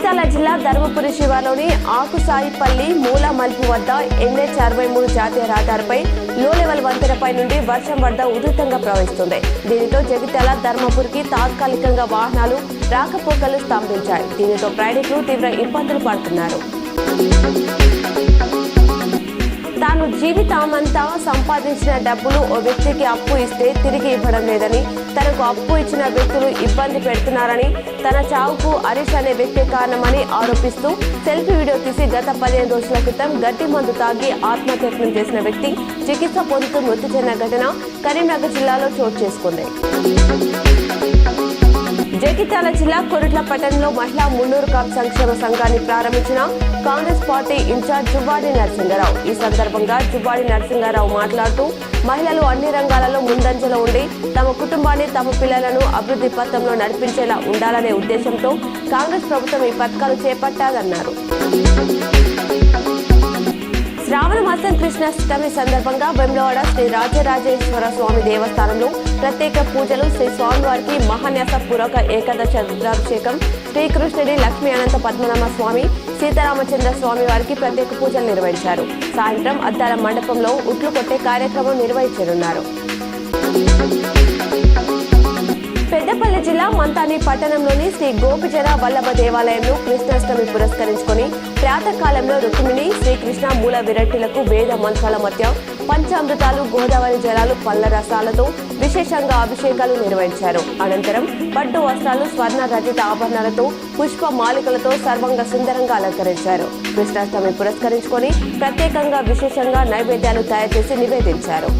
జగిత్యాల జిల్లా ధర్మపురి శివార్లోని ఆకుసాయిపల్లి మూల మలుపు వద్ద NH63 జాతీయ రహదారిపై లో లెవెల్ వంతెనపై నుండి వర్షం వరద ఉధృతంగా ప్రవహిస్తుంది. దీనితో జగిత్యాల ధర్మపురికి తాత్కాలికంగా వాహనాలు రాకపోకలు స్తంభించాయి. దీనితో ప్రయాణికులు తీవ్ర ఇబ్బందులు పడుతున్నారు. తాను జీవితమంతా సంపాదించిన డబ్బులు ఓ వ్యక్తికి అప్పు ఇస్తే తిరిగి ఇవ్వడం లేదని, తనకు అప్పు ఇచ్చిన వ్యక్తులు ఇబ్బంది పెడుతున్నారని, తన చావుకు హరీష్ అనే వ్యక్తి కారణమని ఆరోపిస్తూ సెల్ఫీ వీడియో తీసి గత 15 రోజుల క్రితం గడ్డి మందు తాగి ఆత్మహత్యత్నం చేసిన వ్యక్తి చికిత్స పొందుతూ మృతి చెందిన ఘటన కరీంనగర్ జిల్లాలో చోటు చేసుకుంది. జగిత్యాల జిల్లా కొరుట్ల పట్టణంలో మహిళా మున్నూరు కాపు సంక్షేమ సంఘాన్ని ప్రారంభించిన కాంగ్రెస్ పార్టీ ఇన్ఛార్జ్ జువ్వాడి నరసింహారావు. ఈ సందర్భంగా జువ్వాడి నరసింహారావు మాట్లాడుతూ మహిళలు అన్ని రంగాలలో ముందంజలో ఉండి తమ కుటుంబాన్ని తమ పిల్లలను అభివృద్ధి పథంలో నడిపించేలా ఉండాలనే ఉద్దేశంతో కాంగ్రెస్ ప్రభుత్వం ఈ పథకాలు చేపట్టాలన్నారు. శ్రావణ మాసం కృష్ణాష్టమి సందర్భంగా వేములవాడ శ్రీ రాజరాజేశ్వర స్వామి దేవస్థానంలో ప్రత్యేక పూజలు, శ్రీ స్వామివారికి మహాన్యాస పూర్వక ఏకాదశ రుద్రాభిషేకం, శ్రీకృష్ణుడి లక్ష్మీ అనంత పద్మనాభ స్వామి, సీతారామచంద్ర స్వామి వారికి ప్రత్యేక పూజలు నిర్వహించారు. సాయంత్రం అద్దాల మండపంలో ఉట్లు కొట్టే కార్యక్రమం నిర్వహించనున్నారు. పెద్దపల్లి జిల్లా మంతాని పట్టణంలోని శ్రీ గోపిజన వల్లభ దేవాలయంలో కృష్ణాష్టమి పురస్కరించుకొని ప్రాతకాలంలో రుక్మిణి, శ్రీకృష్ణ మూల విరట్టులకు వేద మంత్రాల మధ్య పంచామృతాలు, గోదావరి జలాలు, పళ్ళ రసాలతో విశేషంగా అభిషేకాలు నిర్వహించారు. అనంతరం పట్టు వస్త్రాలు, స్వర్ణ రజిత ఆభరణాలతో, పుష్ప మాలికలతో సర్వంగా సుందరంగా అలంకరించారు. కృష్ణాష్టమి పురస్కరించుకొని ప్రత్యేకంగా విశేషంగా నైవేద్యాలు తయారు చేసి నివేదించారు.